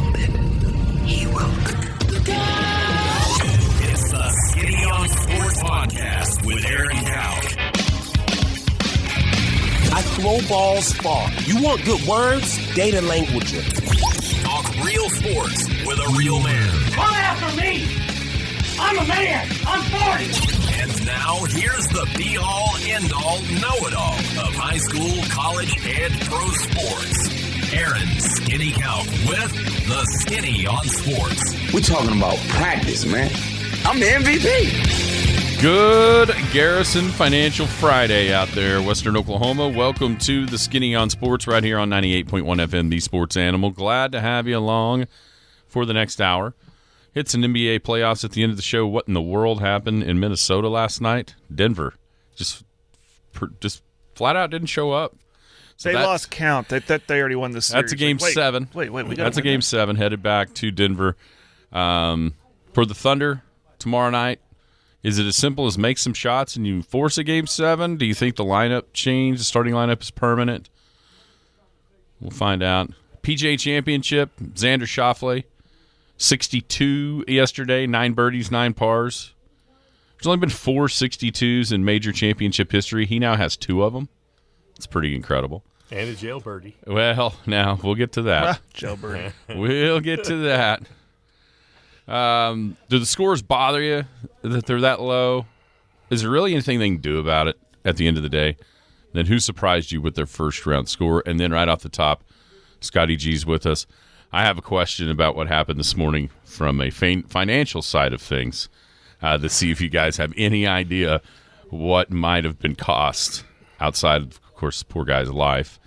grounded, he will. It's the Skinny on Sports Podcast with Aaron Cowk. I throw balls far. You want good words? Data language. Talk real sports with a real man. Come after me! I'm a man! I'm 40! And now, here's the be-all, end-all, know-it-all of high school, college, and pro sports. Aaron Skinny Cowk with the Skinny on Sports. We're talking about practice, man. I'm the MVP. Good Garrison Financial Friday out there, Western Oklahoma. Welcome to the Skinny on Sports right here on 98.1 FM, the Sports Animal. Glad to have you along for the next hour. Hits an NBA playoffs at the end of the show. What in the world happened in Minnesota last night? Denver just flat out didn't show up. So they lost count. They already won the series. That's a game 7. That's a game 7 headed back to Denver. For the Thunder tomorrow night, is it as simple as make some shots and you force a game 7? Do you think the lineup change, the starting lineup is permanent? We'll find out. PGA Championship, Xander Schauffele, 62 yesterday, 9 birdies, 9 pars. There's only been 4 62s in major championship history. He now has 2 of them. It's pretty incredible. And a jail birdie. Well, now we'll get to that. Jail birdie. We'll get to that. Do the scores bother you that they're that low? Is there really anything they can do about it at the end of the day? Then who surprised you with their first round score? And then right off the top, Scotty G's with us. I have a question about what happened this morning from a financial side of things to see if you guys have any idea what might have been cost outside, of course, the poor guy's life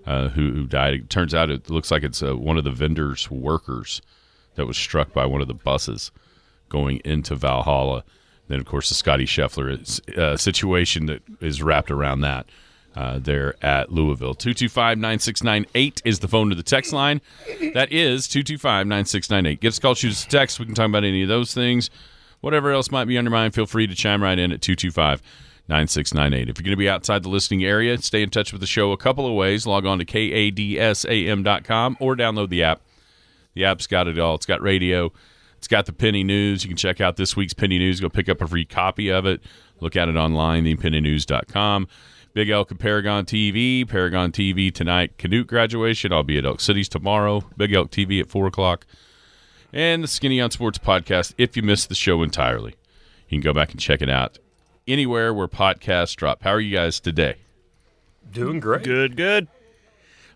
who died. It turns out it looks like it's one of the vendor's workers that was struck by one of the buses going into Valhalla. Then, of course, the Scotty Scheffler situation that is wrapped around that. There at Louisville. 225-9698 is the phone to the text line. That is 225-9698. Give us a call, shoot us a text. We can talk about any of those things. Whatever else might be on your mind, feel free to chime right in at 225-9698. If you're going to be outside the listening area, stay in touch with the show a couple of ways. Log on to kadsam.com or download the app. The app's got it all. It's got radio. It's got the Penny News. You can check out this week's Penny News. Go pick up a free copy of it. Look at it online, thepennynews.com. Big Elk and Paragon TV tonight. Canute graduation. I'll be at Elk Cities tomorrow. Big Elk TV at 4 o'clock. And the Skinny on Sports podcast. If you missed the show entirely, you can go back and check it out anywhere where podcasts drop. How are you guys today? Doing great. Good.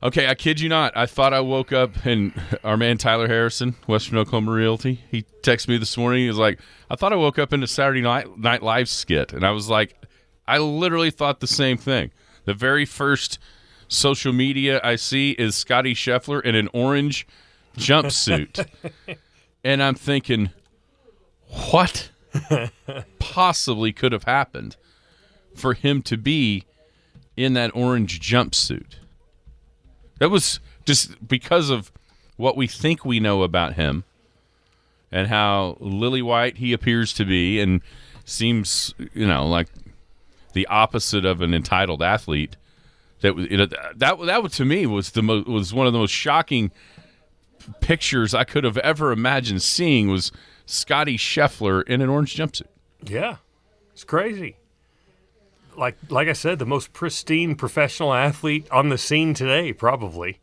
Okay, I kid you not. I thought I woke up and our man Tyler Harrison, Western Oklahoma Realty, he texted me this morning. He was like, I thought I woke up in a Saturday Night Live skit. And I was like, I literally thought the same thing. The very first social media I see is Scotty Scheffler in an orange jumpsuit. And I'm thinking, what possibly could have happened for him to be in that orange jumpsuit? That was just because of what we think we know about him and how lily white he appears to be and seems, like the opposite of an entitled athlete. That to me was one of the most shocking pictures I could have ever imagined seeing was Scotty Scheffler in an orange jumpsuit. Yeah, it's crazy. Like I said, the most pristine professional athlete on the scene today, probably.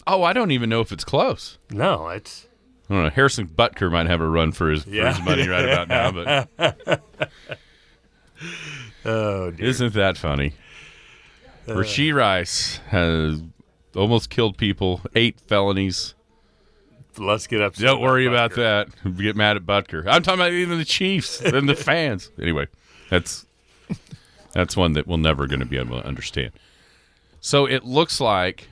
Oh, I don't even know if it's close. No, it's. I don't know. Harrison Butker might have a run for his money right about now, but. Oh, dear. Isn't that funny? Rasheed Rice has almost killed people, 8 felonies. Let's get upset. Don't worry about that. Get mad at Butker. I'm talking about even the Chiefs and the fans. Anyway, that's one that we're never going to be able to understand. So it looks like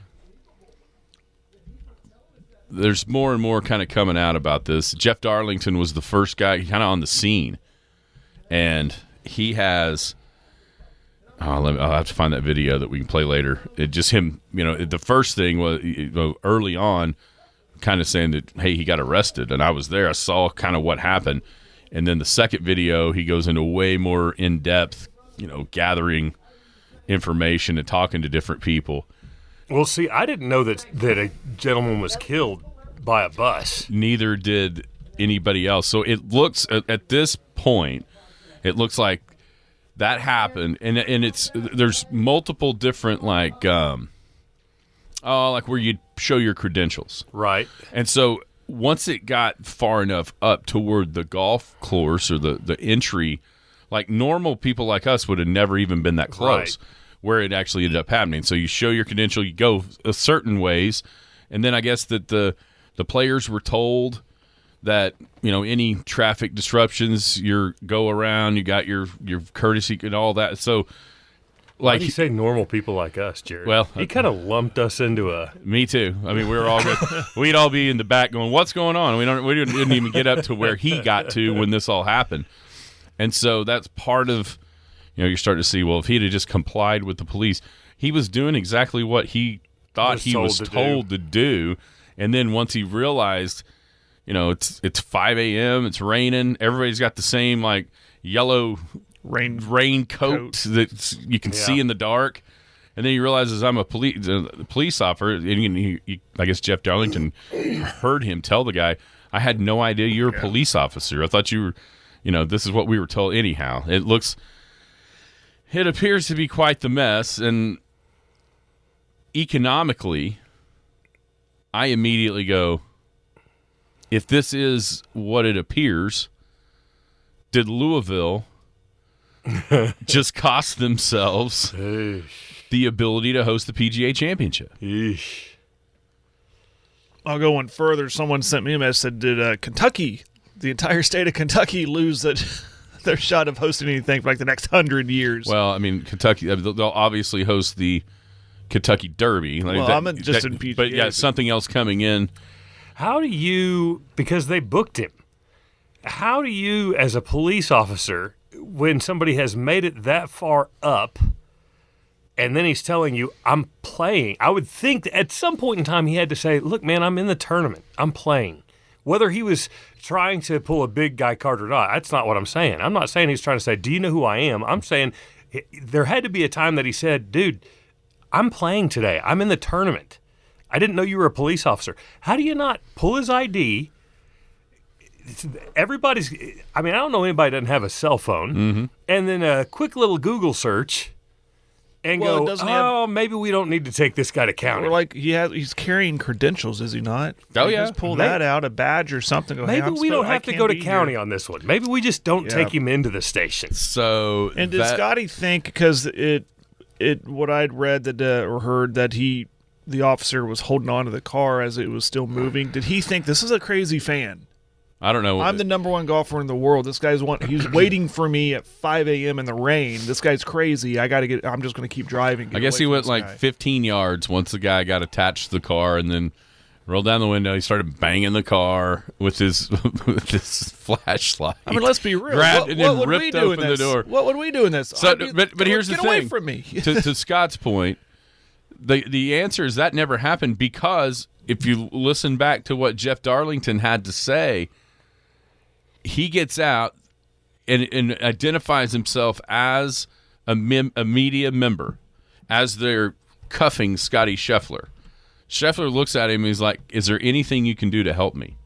there's more and more kind of coming out about this. Jeff Darlington was the first guy kind of on the scene, and he has I'll have to find that video that we can play later. It just him, the first thing was early on kind of saying that, hey, he got arrested, and I was there. I saw kind of what happened. And then the second video, he goes into way more in-depth, gathering information and talking to different people. Well, see, I didn't know that a gentleman was killed by a bus. Neither did anybody else. So it looks at this point, it looks like that happened, and there's multiple different like where you show your credentials, right? And so once it got far enough up toward the golf course or the entry, like normal people like us would have never even been that close. Right. Where it actually ended up happening. So you show your credential, you go a certain ways, and then I guess that the players were told that, any traffic disruptions, you go around, you got your courtesy and all that. So, why do you say normal people like us, Jared? Well, he kind of lumped us into a. Me too. I mean, we were all good. We'd all be in the back going, "What's going on?" We didn't even get up to where he got to when this all happened, and so that's part of. You're starting to see, well, if he'd have just complied with the police, he was doing exactly what he thought he was told to do. And then once he realized, it's 5 a.m., it's raining, everybody's got the same, like, yellow raincoat that you can see in the dark. And then he realizes I'm a police officer. And I guess Jeff Darlington heard him tell the guy, I had no idea you were a police officer. I thought you were, this is what we were told. Anyhow, it appears to be quite the mess, and economically, I immediately go, if this is what it appears, did Louisville just cost themselves the ability to host the PGA Championship? I'll go one further. Someone sent me a message, did Kentucky, the entire state of Kentucky, lose their shot of hosting anything for like the next 100 years? Well, I mean, Kentucky, they'll obviously host the Kentucky Derby. In PGA. But yeah, something else coming in. How do you, because they booked him, how do you, as a police officer, when somebody has made it that far up, and then he's telling you, I'm playing, I would think that at some point in time he had to say, look, man, I'm in the tournament. I'm playing. Whether he was trying to pull a big guy card or not, that's not what I'm saying. I'm not saying he's trying to say, do you know who I am? I'm saying there had to be a time that he said, dude, I'm playing today. I'm in the tournament. I didn't know you were a police officer. How do you not pull his ID? I don't know anybody that doesn't have a cell phone. And then a quick little Google search and maybe we don't need to take this guy to county. Or like he's carrying credentials, is he not? Oh, yeah. Just pull that out, a badge or something. Go, maybe we don't have to go to county on this one. Maybe we just don't take him into the station. So, and did Scotty think, because what I'd read or heard that the officer was holding on to the car as it was still moving, did he think this is a crazy fan? I don't know. I'm the number one golfer in the world. This guy's he's waiting for me at 5 a.m. in the rain. This guy's crazy. I'm just going to keep driving. I guess he went like 15 yards once the guy got attached to the car, and then rolled down the window. He started banging the car with his flashlight. I mean, let's be real. What would we do in this? What would we do in this? So, but here's the thing. Get away from me. to Scott's point, the answer is that never happened, because if you listen back to what Jeff Darlington had to say, he gets out and identifies himself as a media member, as they're cuffing Scotty Scheffler. Scheffler looks at him and he's like, is there anything you can do to help me?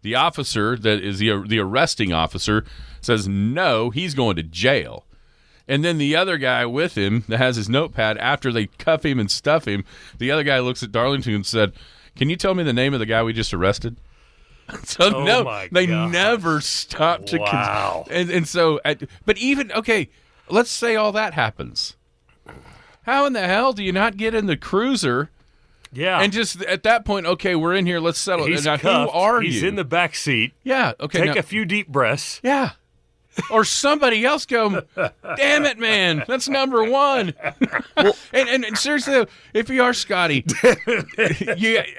The officer, that is the arresting officer, says no, he's going to jail. And then the other guy with him that has his notepad, after they cuff him and stuff him, the other guy looks at Darlington and said, can you tell me the name of the guy we just arrested? So they never stopped to and so but even let's say all that happens. How in the hell do you not get in the cruiser? Yeah. And just at that point, we're in here, let's settle it. Now, cuffed. who are you? He's in the back seat. Yeah, okay. Take a few deep breaths. Yeah. Or somebody else go, damn it, man, that's number one. And seriously, though, if you are Scotty,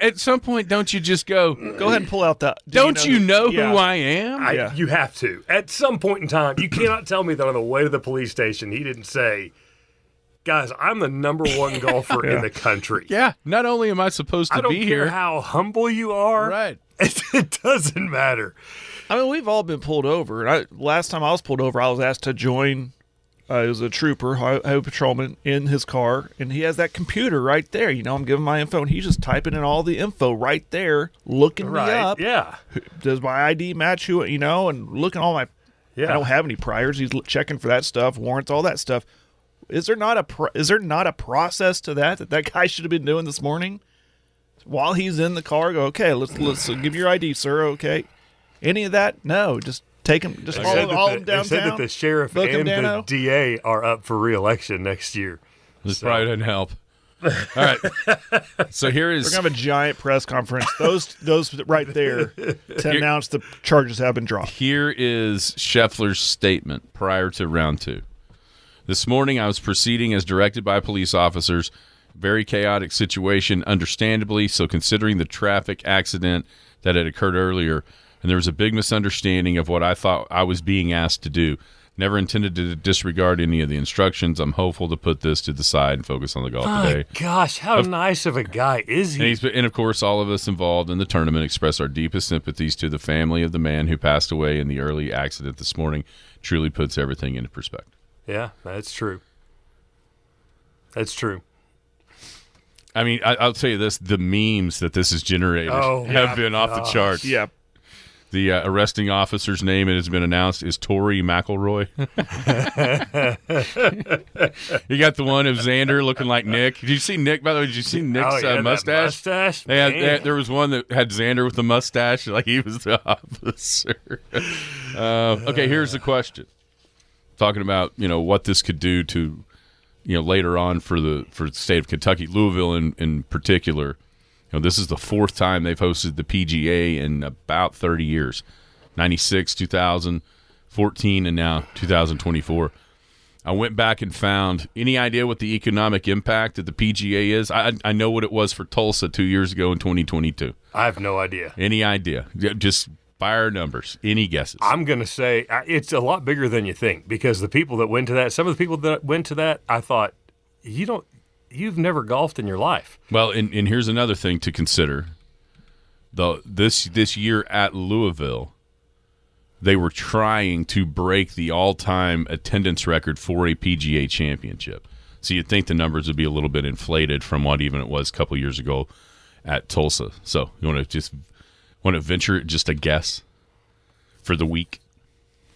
at some point, don't you just go ahead and pull out that. Don't you know who I am? You have to. At some point in time, you cannot tell me that on the way to the police station, he didn't say, guys, I'm the number one golfer in the country. Yeah, not only am I supposed to be here. I don't care how humble you are. Right. It doesn't matter. I mean, we've all been pulled over. Last time I was pulled over, I was asked to join He was a trooper, highway patrolman, in his car, and he has that computer right there. I'm giving my info, and he's just typing in all the info right there, looking me up. Yeah. Does my ID match who, and looking all my. Yeah. I don't have any priors. He's checking for that stuff, warrants, all that stuff. Is there not a process to that guy should have been doing this morning? While he's in the car, go, okay, let's give your ID, sir. Okay, any of that? No, just take him. Just follow him downtown. They said that the sheriff and the DA are up for re-election next year. This probably didn't help. All right, so here is. We're gonna have a giant press conference. Those right there to announce the charges have been dropped. Here is Scheffler's statement prior to round 2. This morning, I was proceeding as directed by police officers. Very chaotic situation, understandably, so considering the traffic accident that had occurred earlier, and there was a big misunderstanding of what I thought I was being asked to do. Never intended to disregard any of the instructions. I'm hopeful to put this to the side and focus on the golf today. Gosh, how nice of a guy is he? And of course, all of us involved in the tournament express our deepest sympathies to the family of the man who passed away in the early accident this morning. Truly puts everything into perspective. Yeah, that's true. That's true. I mean, I'll tell you this: the memes that this has generated have been off the charts. Yeah. The arresting officer's name, it has been announced, is Tory McElroy. You got the one of Xander looking like Nick. Did you see Nick, by the way? Did you see Nick's mustache? There was one that had Xander with the mustache, like he was the officer. Okay, here's the question. Talking about, what this could do to, later on for the state of Kentucky, Louisville in particular. This is the 4th time they've hosted the PGA in about 30 years. 96, 2014, and now 2024. I went back and found, any idea what the economic impact of the PGA is? I know what it was for Tulsa 2 years ago in 2022. I have no idea. Any idea? Just fire numbers. Any guesses? I'm going to say it's a lot bigger than you think, because the people that went to that, some of the people that went to that, I thought, you've never golfed in your life. Well, and here's another thing to consider. This year at Louisville, they were trying to break the all-time attendance record for a PGA championship. So you'd think the numbers would be a little bit inflated from what even it was a couple years ago at Tulsa. So you want to venture just a guess for the week?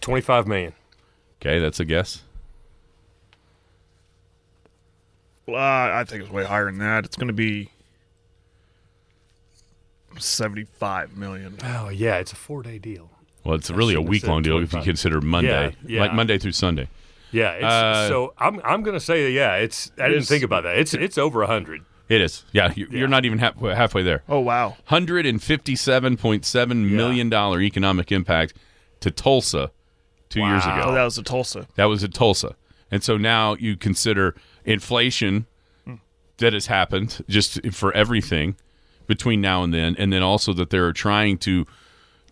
$25 million. Okay, that's a guess. I think it's way higher than that. It's going to be $75 million. Oh, yeah, it's a 4-day deal. Well, it's really a week-long deal if you consider Monday, like Monday through Sunday. Yeah, so I'm going to say, I didn't think about that. It's over 100. It is. Yeah, you're not even halfway there. Oh, wow. $157.7 million economic impact to Tulsa 2 years ago. Oh, that was at Tulsa. That was at Tulsa. And so now you consider inflation that has happened just for everything between now and then also that they're trying to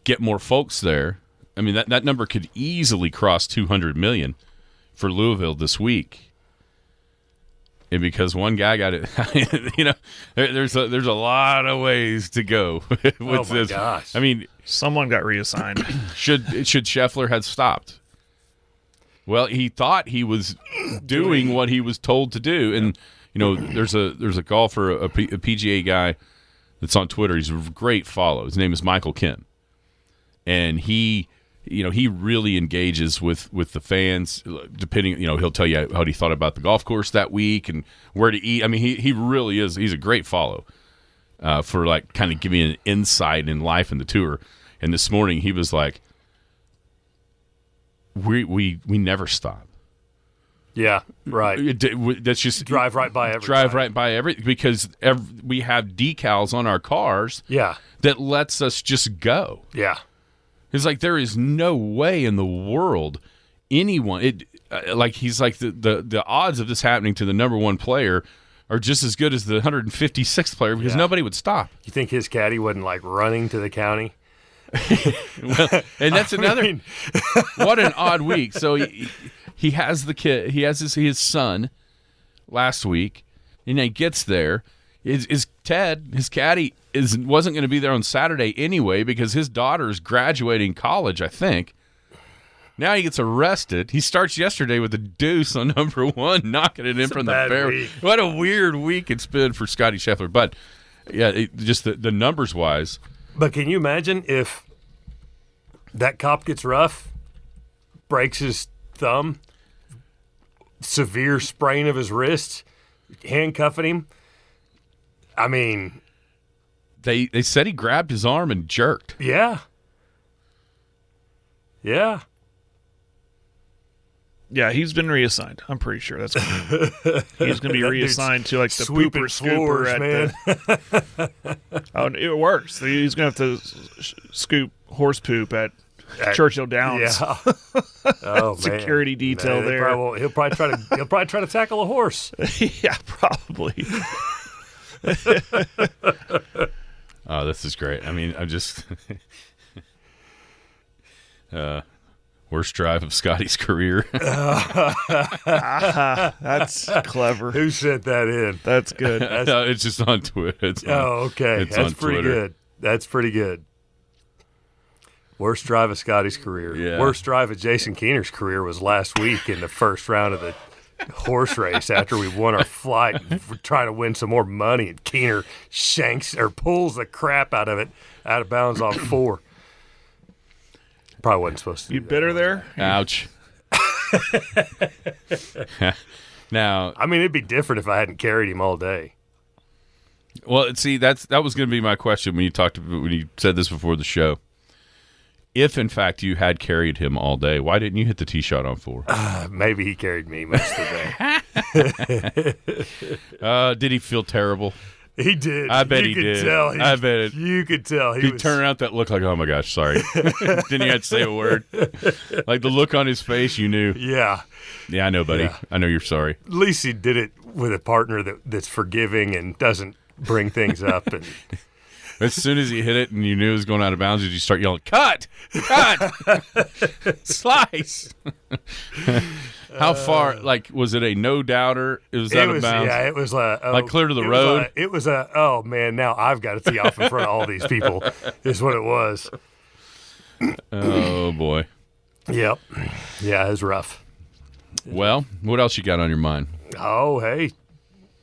get more folks there. I mean, that number could easily cross 200 million for Louisville this week. And because one guy got it, there's a lot of ways to go with this. Gosh. I mean, someone got reassigned. Should Scheffler have stopped? Well, he thought he was doing what he was told to do, and there's a golfer, a PGA guy that's on Twitter. He's a great follow. His name is Michael Kim, and he really engages with the fans. Depending, he'll tell you how he thought about the golf course that week and where to eat. I mean, he really is. He's a great follow for like kind of giving an insight in life and the tour. And this morning he was like, We never stop. Yeah, right. That's just drive right by every because we have decals on our cars. Yeah, that lets us just go. Yeah, it's like there is no way in the world anyone. He's like the odds of this happening to the number one player are just as good as the 156th player because nobody would stop. You think his caddy wasn't like running to the county? Well, and that's another. What an odd week. So he has the kid. He has his son last week, and he gets there. Is Ted, his caddy, wasn't going to be there on Saturday anyway because his daughter's graduating college, I think. Now he gets arrested. He starts yesterday with a deuce on number 1, knocking it in from the fairway. What a weird week it's been for Scotty Scheffler. But, yeah, just the numbers-wise. But can you imagine if that cop gets rough, breaks his thumb, severe sprain of his wrist, handcuffing him? I mean, They said he grabbed his arm and jerked. yeah. Yeah. Yeah, he's been reassigned. I'm pretty sure that's he's going to be reassigned to like the sweeping pooper floors, scooper at oh, it works. He's going to have to scoop horse poop at Churchill Downs. Yeah. Oh, Security detail there. He'll probably try to tackle a horse. Yeah, probably. Oh, this is great. I mean, I'm just worst drive of Scotty's career. That's clever. Who sent that in? That's good. No, it's just on Twitter. Okay. It's That's on pretty Twitter. good. That's pretty good. Worst drive of Scotty's career. Yeah. Worst drive of Jason Keener's career was last week in the first round of the horse race after we won our flight. We're trying to win some more money, and Keener pulls the crap out of it out of bounds on 4. Probably wasn't supposed to. You do that. bitter there? Ouch. Now, I mean, it'd be different if I hadn't carried him all day. well, see, that was going to be my question when you said this before the show. If, in fact, you had carried him all day, why didn't you hit the tee shot on 4? Maybe he carried me most of the day. Did he feel terrible? He did. I bet you he could did. Tell I bet it. You could tell He was turned around that look like, oh my gosh, sorry. Didn't even have to say a word. Like the look on his face, you knew. Yeah. Yeah, I know, buddy. Yeah. I know you're sorry. At least he did it with a partner that's forgiving and doesn't bring things up. And As soon as he hit it and you knew it was going out of bounds, did you start yelling, cut, slice? How far, like, was it a no-doubter? It was out of bounds? Yeah, it was like clear to the road? Oh, man, now I've got to tee off in front of all these people is what it was. Oh, boy. Yep. Yeah, it was rough. Well, what else you got on your mind? Oh, hey,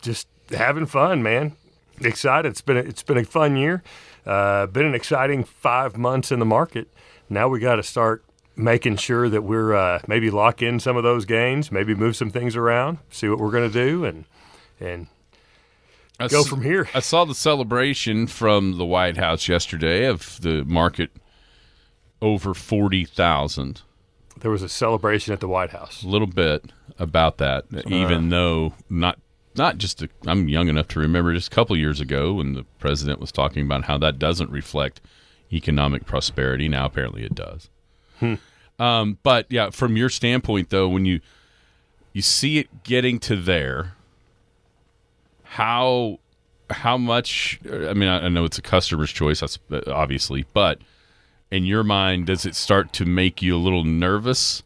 just having fun, man. Excited. It's been a fun year. Been an exciting 5 months in the market. Now we got to start making sure that we're maybe lock in some of those gains, maybe move some things around, see what we're going to do, and go from here. I saw the celebration from the White House yesterday of the market over 40,000. There was a celebration at the White House. A little bit about that, even though not just I'm young enough to remember just a couple years ago when the president was talking about how that doesn't reflect economic prosperity. Now apparently it does. But yeah, from your standpoint though, when you see it getting to there, how much? I mean, I know it's a customer's choice, obviously, but in your mind, does it start to make you a little nervous?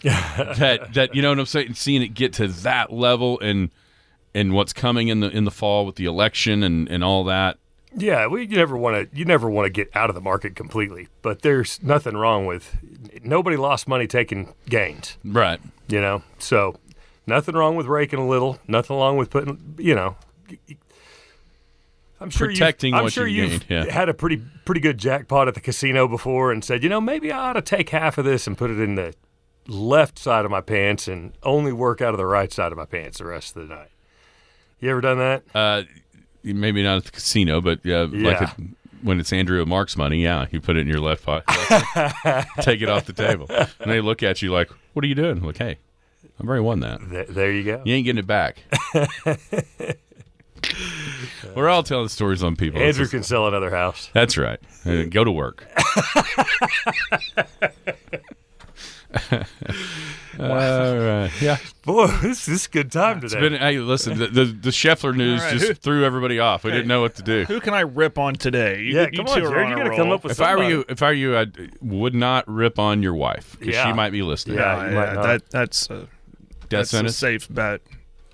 that you know what I'm saying? Seeing it get to that level and what's coming in the fall with the election and all that. Yeah, you never want to get out of the market completely, but there's nothing wrong with nobody lost money taking gains, Right. you know. So nothing wrong with raking a little. Nothing wrong with putting, you know. I'm sure Protecting I'm what sure you you've gained, yeah. had a pretty good jackpot at the casino before and said, you know, maybe I ought to take half of this and put it in the left side of my pants and only work out of the right side of my pants the rest of the night. You ever done that? Maybe not at the casino, but like when it's Andrea Mark's money, yeah, you put it in your left pocket, take it off the table, and they look at you like, "What are you doing?" I'm like, hey, I've already won that. There you go. You ain't getting it back. We're all telling stories on people. Andrew can sell another house. That's right. Go to work. All right. Yeah. Boy, this is a good time today. Hey, listen, the Scheffler news All right, just threw everybody off. We didn't know what to do. Who can I rip on today? Yeah, come on, two are Jared, on you a gotta roll. come up with If I somebody. were you, I would not rip on your wife because Yeah. she might be listening. Yeah, you might not. That's a Death that's a sentence. safe bet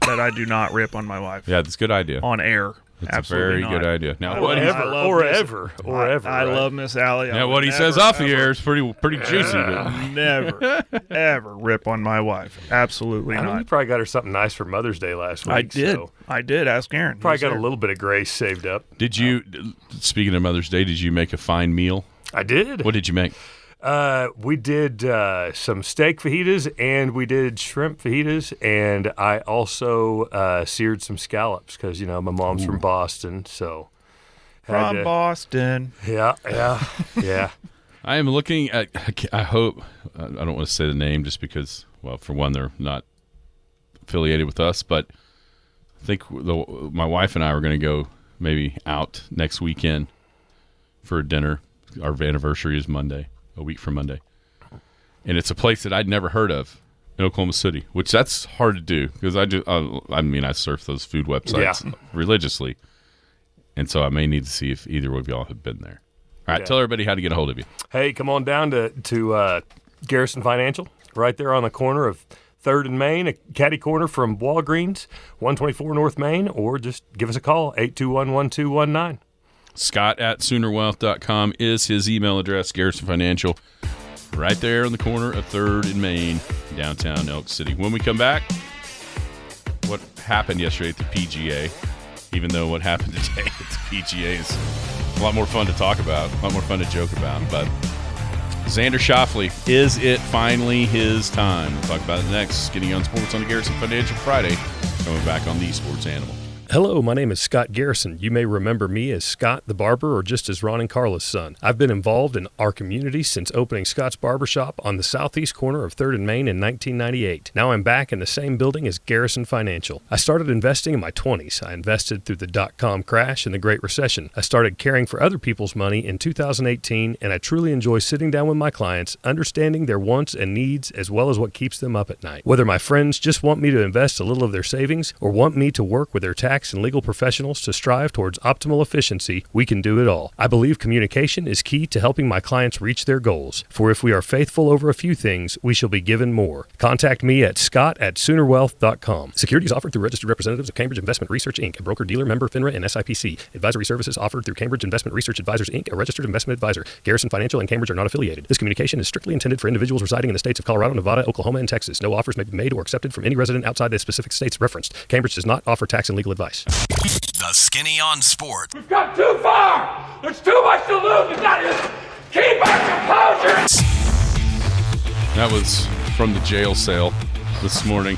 that I do not rip on my wife Yeah, that's a good idea. on air. That's Absolutely a very good idea. Now, what I right? love Miss Allie. Now, what he says off the air is pretty juicy. But Never, ever rip on my wife. Absolutely I mean, you not. probably got her something nice for Mother's Day last week. I did. So I did. Ask Aaron. probably got a little bit of grace saved up. did you? Speaking of Mother's Day, did you make a fine meal? I did. What did you make? We did some steak fajitas and we did shrimp fajitas, and I also seared some scallops because my mom's from Boston, so From Boston. Yeah. I am looking at. I hope I don't want to say the name just because, well, for one, they're not affiliated with us, but I think my wife and I are going to go maybe out next weekend for a dinner. Our anniversary is Monday, a week from Monday, and it's a place that I'd never heard of in Oklahoma City, which that's hard to do because I do. I surf those food websites religiously, and so I may need to see if either of y'all have been there. All right, tell everybody how to get a hold of you. Hey, come on down to Garrison Financial, right there on the corner of 3rd and Main, a catty corner from Walgreens, 124 North Main, or just give us a call, 821-1219. Scott at SoonerWealth.com is his email address. Garrison Financial, right there on the corner of 3rd and Main, downtown Elk City. When we come back, what happened yesterday at the PGA, even though what happened today at the PGA is a lot more fun to talk about, a lot more fun to joke about. But Xander Schauffele, is it finally his time? We'll talk about it next. Skinny on Sports on the Garrison Financial Friday, coming back on the Sports Animal. Hello, my name is Scott Garrison. You may remember me as Scott the Barber or just as Ron and Carla's son. I've been involved in our community since opening Scott's Barbershop on the southeast corner of 3rd and Main in 1998. Now I'm back in the same building as Garrison Financial. I started investing in my 20s. I invested through the dot-com crash and the Great Recession. I started caring for other people's money in 2018, and I truly enjoy sitting down with my clients, understanding their wants and needs as well as what keeps them up at night. Whether my friends just want me to invest a little of their savings or want me to work with their tax and legal professionals to strive towards optimal efficiency, we can do it all. I believe communication is key to helping my clients reach their goals. For if we are faithful over a few things, we shall be given more. Contact me at scott@SoonerWealth.com. Securities offered through registered representatives of Cambridge Investment Research, Inc., a broker-dealer member FINRA and SIPC. Advisory services offered through Cambridge Investment Research Advisors, Inc., a registered investment advisor. Garrison Financial and Cambridge are not affiliated. This communication is strictly intended for individuals residing in the states of Colorado, Nevada, Oklahoma, and Texas. No offers may be made or accepted from any resident outside the specific states referenced. Cambridge does not offer tax and legal advice. The Skinny on Sports. We've got too far. There's too much to lose. We've got to just keep our composure. That was from the jail cell this morning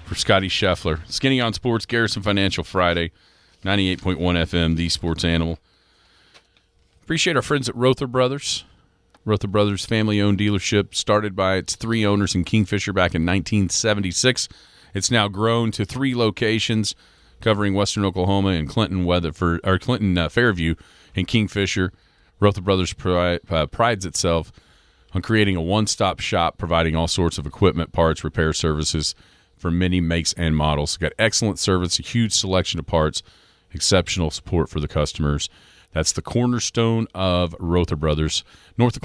for Scotty Scheffler. Skinny on Sports, Garrison Financial Friday, 98.1 FM, the Sports Animal. Appreciate our friends at Rother Brothers. Rother Brothers, family-owned dealership, started by its 3 owners in Kingfisher back in 1976. It's now grown to 3 locations, covering western Oklahoma and Clinton, Fairview, and Kingfisher. Rother Brothers prides itself on creating a one-stop shop, providing all sorts of equipment, parts, repair services for many makes and models. Got excellent service, a huge selection of parts, exceptional support for the customers. That's the cornerstone of Rother Brothers, north of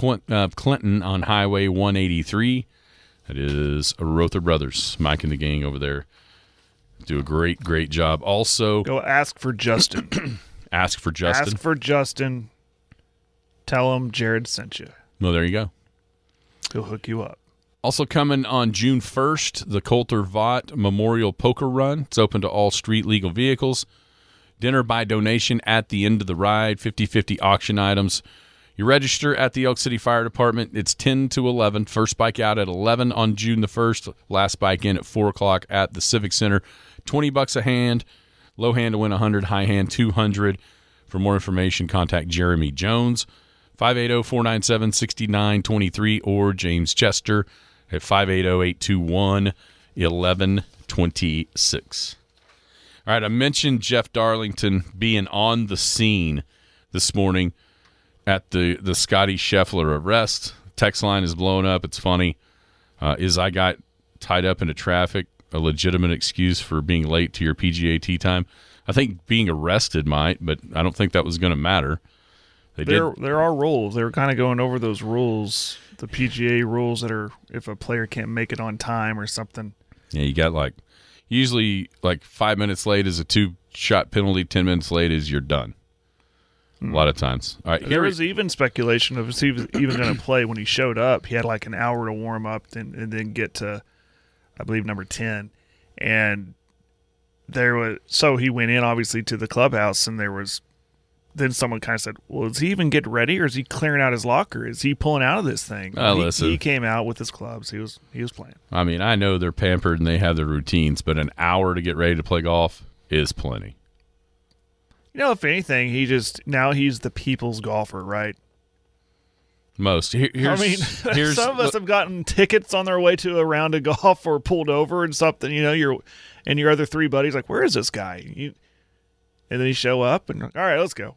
Clinton on Highway 183. That is Rother Brothers. Mike and the gang over there do a great job. Also, Go ask for Justin. Ask for Justin. Ask for Justin. Tell him Jared sent you. Well, there you go. He'll hook you up. Also coming on June 1st, the Coulter Vaught Memorial Poker Run. It's open to all street legal vehicles. Dinner by donation at the end of the ride, 50/50 auction items. You register at the Elk City Fire Department. It's 10 to 11. First bike out at 11 on June the 1st. Last bike in at 4 o'clock at the Civic Center. $20 a hand. Low hand to win 100, high hand 200. For more information, contact Jeremy Jones, 580-497-6923, or James Chester at 580-821-1126. All right, I mentioned Jeff Darlington being on the scene this morning at the Scotty Scheffler arrest. Text line is blowing up. It's funny. Is I got tied up into traffic a legitimate excuse for being late to your PGA tee time? I think being arrested might, but I don't think that was going to matter. There are rules. They were kind of going over those rules, the PGA rules that are if a player can't make it on time or something. Yeah, you got Usually, like 5 minutes late is a 2-shot penalty. 10 minutes late is you're done. A lot of times. All right, there was even speculation of if he was even going to play when he showed up. He had like an hour to warm up and then get to, I believe, number 10. And he went in obviously to the clubhouse, and then someone kind of said, well, is he even getting ready, or is he clearing out his locker? Is he pulling out of this thing? Listen. He came out with his clubs. He was playing. I mean, I know they're pampered and they have their routines, but an hour to get ready to play golf is plenty. You know, if anything, he's the people's golfer, right? Most. Here's some of us have gotten tickets on their way to a round of golf or pulled over and something. You know, your other 3 buddies like, where is this guy? And then you show up and all right, let's go.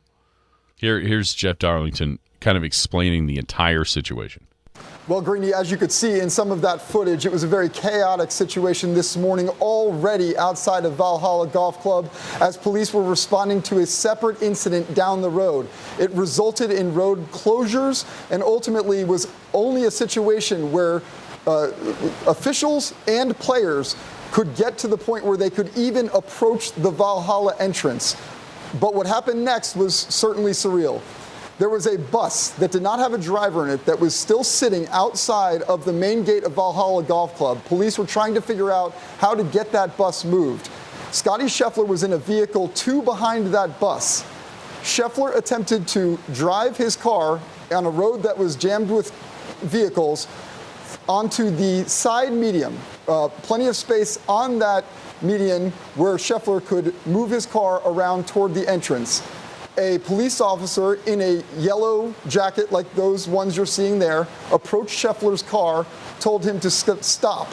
Here's Jeff Darlington kind of explaining the entire situation. Well, Greeny, as you could see in some of that footage, it was a very chaotic situation this morning already outside of Valhalla Golf Club as police were responding to a separate incident down the road. It resulted in road closures and ultimately was only a situation where officials and players could get to the point where they could even approach the Valhalla entrance. But what happened next was certainly surreal. There was a bus that did not have a driver in it that was still sitting outside of the main gate of Valhalla Golf Club. Police were trying to figure out how to get that bus moved. Scotty Scheffler was in a vehicle 2 behind that bus. Scheffler attempted to drive his car on a road that was jammed with vehicles onto the side median. Plenty of space on that median where Scheffler could move his car around toward the entrance. A police officer in a yellow jacket like those ones you're seeing there approached Scheffler's car, told him to stop.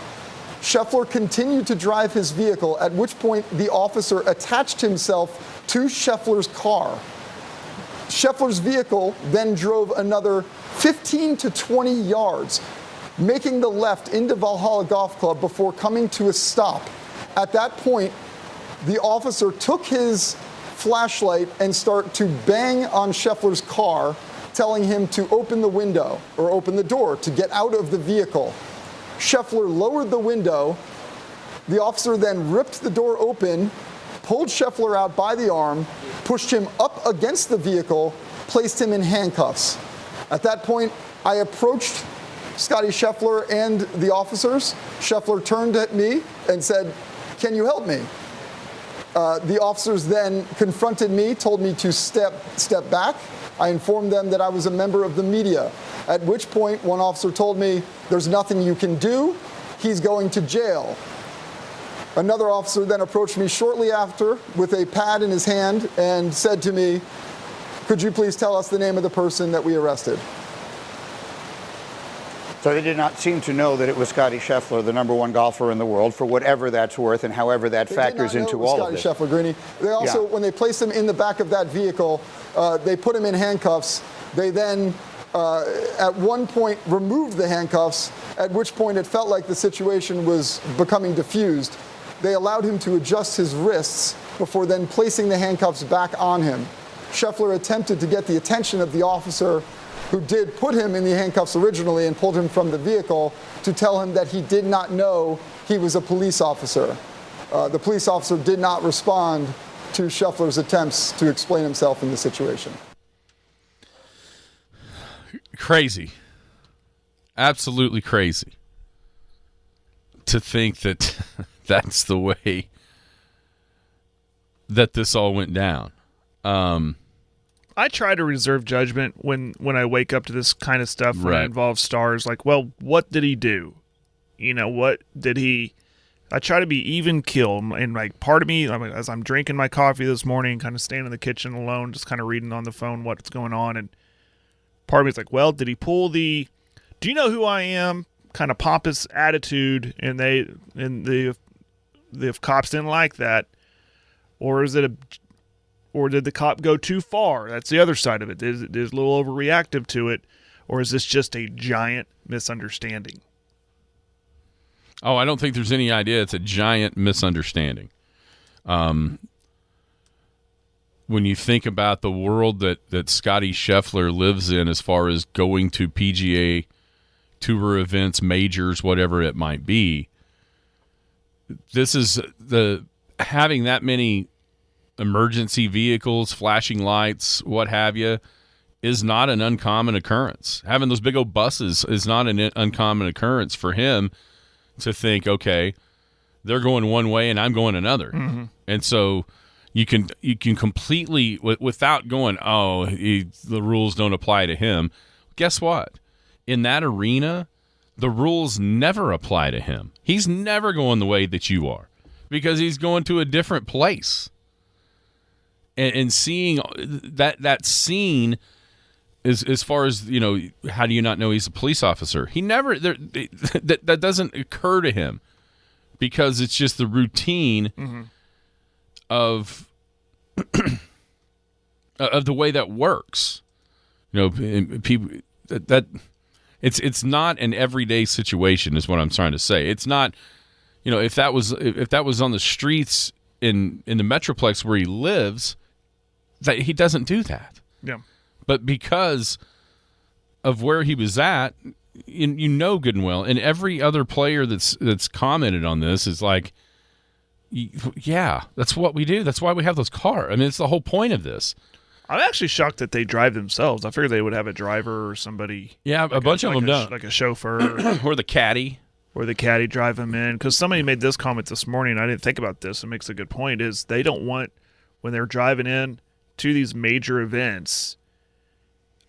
Scheffler continued to drive his vehicle, at which point the officer attached himself to Scheffler's car. Scheffler's vehicle then drove another 15 to 20 yards, making the left into Valhalla Golf Club before coming to a stop. At that point, the officer took his flashlight and start to bang on Scheffler's car, telling him to open the window or open the door to get out of the vehicle. Scheffler lowered the window. The officer then ripped the door open, pulled Scheffler out by the arm, pushed him up against the vehicle, placed him in handcuffs. At that point, I approached Scotty Scheffler and the officers. Scheffler turned at me and said, "Can you help me?" The officers then confronted me, told me to step back. I informed them that I was a member of the media, at which point one officer told me, "There's nothing you can do. He's going to jail." Another officer then approached me shortly after with a pad in his hand and said to me, "Could you please tell us the name of the person that we arrested?" So they did not seem to know that it was Scotty Scheffler, the #1 golfer in the world, for whatever that's worth and however that factors into all of this. Scotty Scheffler, Greeny. They also, when they placed him in the back of that vehicle, they put him in handcuffs. They then, at one point, removed the handcuffs, at which point it felt like the situation was becoming diffused. They allowed him to adjust his wrists before then placing the handcuffs back on him. Scheffler attempted to get the attention of the officer who did put him in the handcuffs originally and pulled him from the vehicle to tell him that he did not know he was a police officer. The police officer did not respond to Scheffler's attempts to explain himself in the situation. Crazy. Absolutely crazy. To think that that's the way that this all went down. I try to reserve judgment when I wake up to this kind of stuff when it involves stars. Like, well, what did he do? You know, what did he? I try to be even keel, and like part of me, as I'm drinking my coffee this morning, kind of staying in the kitchen alone, just kind of reading on the phone what's going on, and part of me is like, well, did he pull the? Do you know who I am? Kind of pompous attitude, and the cops didn't like that, or is it or did the cop go too far? That's the other side of it. Is a little overreactive to it, or is this just a giant misunderstanding? Oh, I don't think there's any idea. It's a giant misunderstanding. When you think about the world that Scotty Scheffler lives in as far as going to PGA Tour events, majors, whatever it might be, this is having that many emergency vehicles, flashing lights, what have you, is not an uncommon occurrence. Having those big old buses is not an uncommon occurrence for him to think, okay, they're going one way and I'm going another. Mm-hmm. And so you can completely, without going, the rules don't apply to him. Guess what? In that arena, the rules never apply to him. He's never going the way that you are because he's going to a different place. And seeing that scene, as far as, how do you not know he's a police officer? He never, that doesn't occur to him because it's just the routine of the way that works. People that it's not an everyday situation is what I'm trying to say. It's not, if that was on the streets in the Metroplex where he lives, that he doesn't do that. Yeah. But because of where he was at, good and well, and every other player that's commented on this is like, yeah, that's what we do. That's why we have those cars. I mean, it's the whole point of this. I'm actually shocked that they drive themselves. I figured they would have a driver or somebody. Yeah, a bunch of them don't. Like a chauffeur. Or the caddy. Or the caddy drive them in. Because somebody made this comment this morning. I didn't think about this. It makes a good point. Is they don't want, when they're driving in to these major events,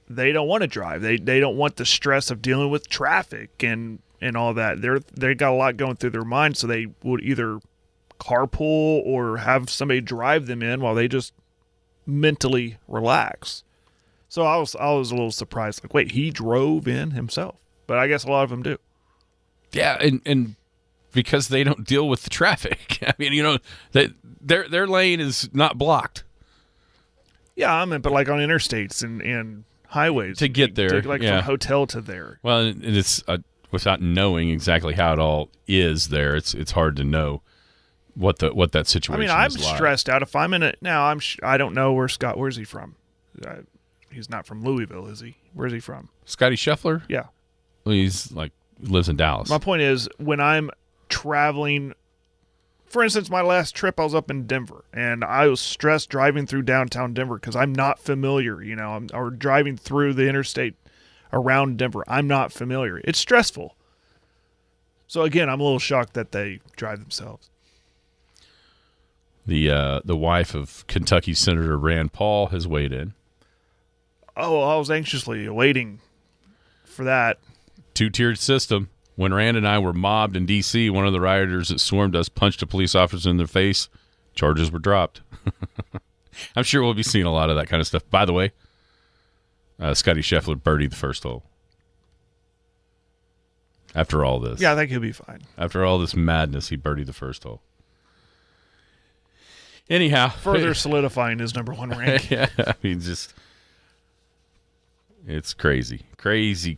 they don't want to drive. They don't want the stress of dealing with traffic and all that. They got a lot going through their mind, so they would either carpool or have somebody drive them in while they just mentally relax. So I was a little surprised. Like, wait, he drove in himself? But I guess a lot of them do. Yeah, and because they don't deal with the traffic. I mean, their lane is not blocked. Yeah, but like on interstates and highways to get there, from hotel to there. Well, and it's without knowing exactly how it all is there. It's hard to know what that situation is. I'm stressed out if I'm in it now. I don't know where's he from? He's not from Louisville, is he? Where's he from? Scotty Scheffler? Yeah. Well, he's lives in Dallas. My point is, when I'm traveling, for instance, my last trip I was up in Denver, and I was stressed driving through downtown Denver because I'm not familiar. Or driving through the interstate around Denver. I'm not familiar. It's stressful. So again, I'm a little shocked that they drive themselves. The wife of Kentucky Senator Rand Paul has weighed in. Oh, I was anxiously awaiting for that. Two-tiered system. When Rand and I were mobbed in D.C., one of the rioters that swarmed us punched a police officer in the face. Charges were dropped. I'm sure we'll be seeing a lot of that kind of stuff. By the way, Scotty Scheffler birdied the first hole. After all this. Yeah, I think he'll be fine. After all this madness, he birdied the first hole. Anyhow. Further solidifying his number one rank. Yeah, I mean, it's crazy. Crazy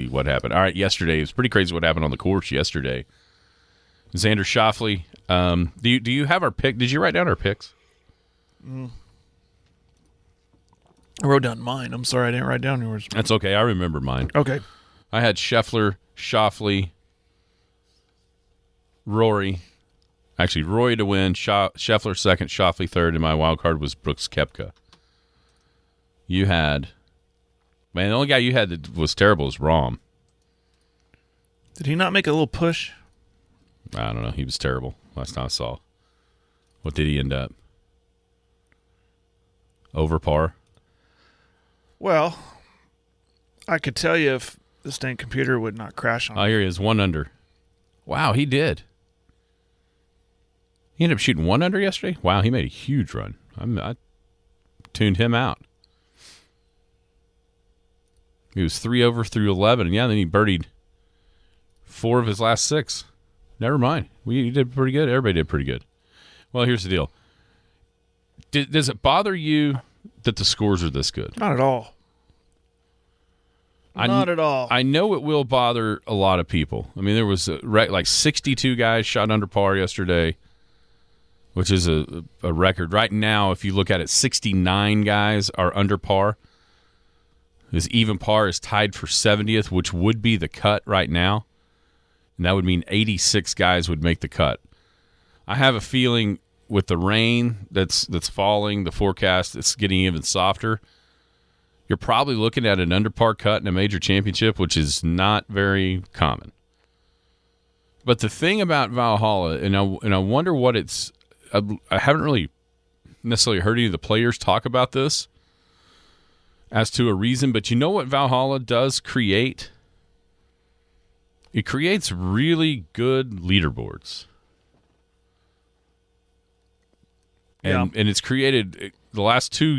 what happened. All right, yesterday, it was pretty crazy what happened on the course yesterday. Xander Schauffele, do you have our pick? Did you write down our picks? I wrote down mine. I'm sorry I didn't write down yours. That's okay. I remember mine. Okay. I had Scheffler, Schauffele, Rory. Actually, Rory to win, Scheffler second, Schauffele third, and my wild card was Brooks Koepka. You had... Man, the only guy you had that was terrible was Rahm. Did he not make a little push? I don't know. He was terrible last time I saw. What did he end up? Over par? Well, I could tell you if this dang computer would not crash on me. Oh, here he is, 1 under. Wow, he did. He ended up shooting 1 under yesterday? Wow, he made a huge run. I tuned him out. He was 3 over through 11, and then he birdied 4 of his last 6. Never mind. We did pretty good. Everybody did pretty good. Well, here's the deal. Does it bother you that the scores are this good? Not at all. Not at all. I know it will bother a lot of people. I mean, there was like 62 guys shot under par yesterday, which is a record. Right now, if you look at it, 69 guys are under par. His even par is tied for 70th, which would be the cut right now. and that would mean 86 guys would make the cut. I have a feeling with the rain that's falling, the forecast that's getting even softer, you're probably looking at an under-par cut in a major championship, which is not very common. But the thing about Valhalla, and I wonder what it's – I haven't really necessarily heard any of the players talk about this as to a reason, but you know what Valhalla does create? It creates really good leaderboards. And it's created the last 2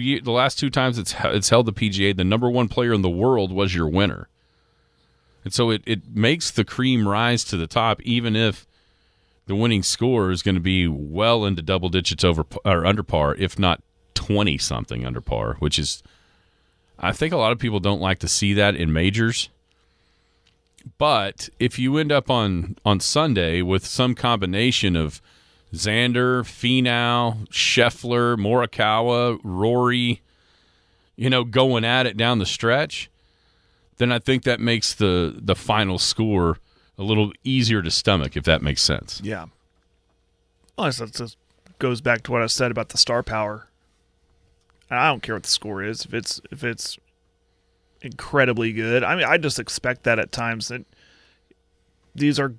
times it's held the PGA, the number one player in the world was your winner. And so it makes the cream rise to the top, even if the winning score is going to be well into double digits over or under par, if not 20 something under par, which is, I think a lot of people don't like to see that in majors. But if you end up on Sunday with some combination of Xander, Finau, Scheffler, Morikawa, Rory, going at it down the stretch, then I think that makes the final score a little easier to stomach, if that makes sense. Yeah. Well, that just goes back to what I said about the star power. I don't care what the score is. If it's incredibly good, I mean, I just expect that at times. That these are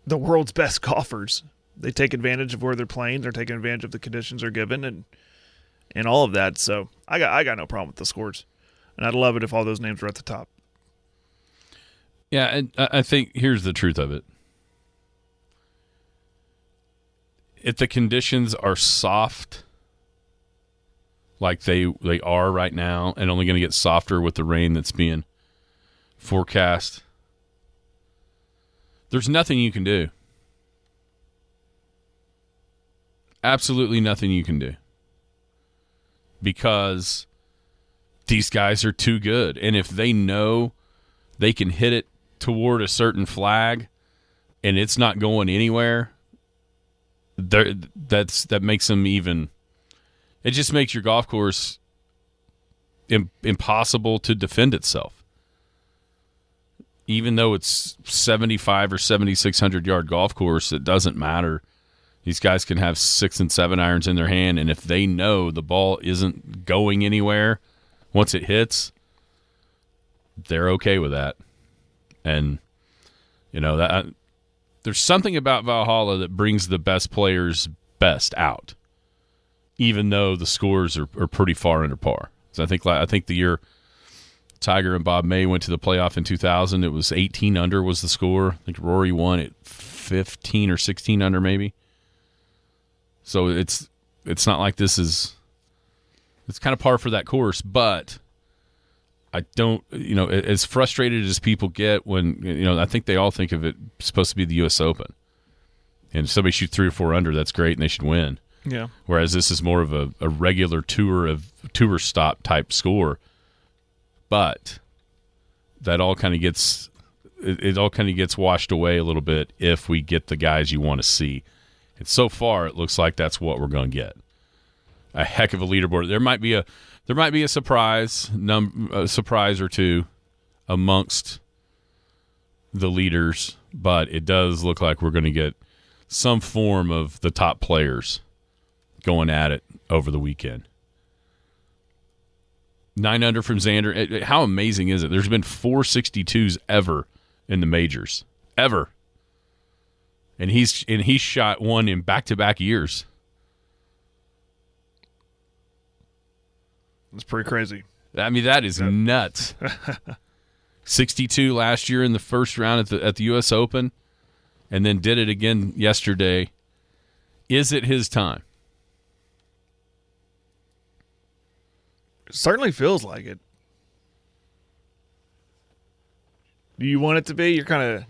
the world's best golfers. They take advantage of where they're playing. They're taking advantage of the conditions they're given, and all of that. So I got no problem with the scores, and I'd love it if all those names were at the top. Yeah, and I think here's the truth of it. If the conditions are soft, like they are right now, and only going to get softer with the rain that's being forecast, there's nothing you can do. Absolutely nothing you can do. Because these guys are too good. And if they know they can hit it toward a certain flag and it's not going anywhere, that makes them even... It just makes your golf course impossible to defend itself. Even though it's 75 or 7,600 yard golf course, it doesn't matter. These guys can have 6 and 7 irons in their hand, and if they know the ball isn't going anywhere once it hits, they're okay with that. And that there's something about Valhalla that brings the best players best out, even though the scores are pretty far under par. So I think the year Tiger and Bob May went to the playoff in 2000, it was 18 under was the score. I think Rory won at 15 or 16 under maybe. So it's not like this is – it's kind of par for that course, but I don't – as frustrated as people get when – I think they all think of it supposed to be the U.S. Open. And if somebody shoots 3 or 4 under, that's great, and they should win. Yeah. Whereas this is more of a regular tour stop type score. But that all kind of gets – it all kind of gets washed away a little bit if we get the guys you want to see. And so far, it looks like that's what we're going to get. A heck of a leaderboard. There might be a surprise or two amongst the leaders, but it does look like we're going to get some form of the top players going at it over the weekend. 9 under from Xander. How amazing is it? There's been 462s ever in the majors. Ever. And he's shot one in back-to-back years. That's pretty crazy. I mean, that is nuts. 62 last year in the first round at the U.S. Open, and then did it again yesterday. Is it his time? It certainly feels like it. Do you want it to be? You're kind of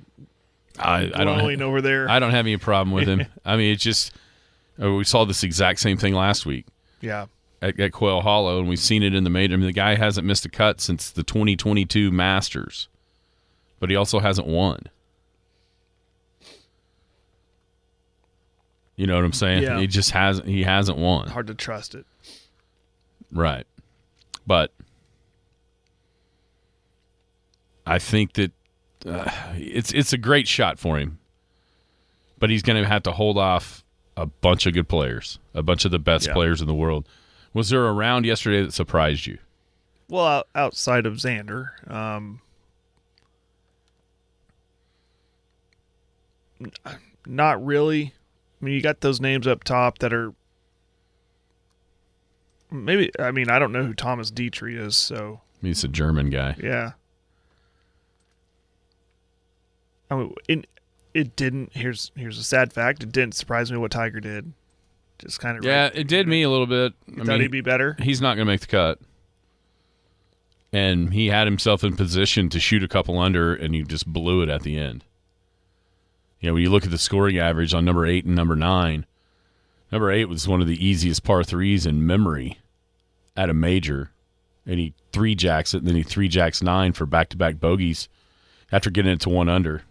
glowing over there. I don't have any problem with him. I mean, it's just we saw this exact same thing last week. Yeah. At Quail Hollow, and we've seen it in the major. I mean, the guy hasn't missed a cut since the 2022 Masters, but he also hasn't won. You know what I'm saying? Yeah. He hasn't won. Hard to trust it. Right. But I think that it's a great shot for him, but he's going to have to hold off a bunch of good players, a bunch of the best players in the world. Was there a round yesterday that surprised you? Well, outside of Xander, not really. I mean, you got those names up top that are maybe. I mean, I don't know who Thomas Dietrich is, so He's a German guy. Yeah. I mean, it didn't. Here's a sad fact. It didn't surprise me what Tiger did. Just kind of. Yeah, it did me a little bit. I thought he'd be better. He's not going to make the cut. And he had himself in position to shoot a couple under, and he just blew it at the end. You know, when you look at the scoring average on number 8 and number 9, number 8 was one of the easiest par threes in memory at a major, and he 3-jacks it, and then he 3-jacks 9 for back-to-back bogeys after getting it to 1 under.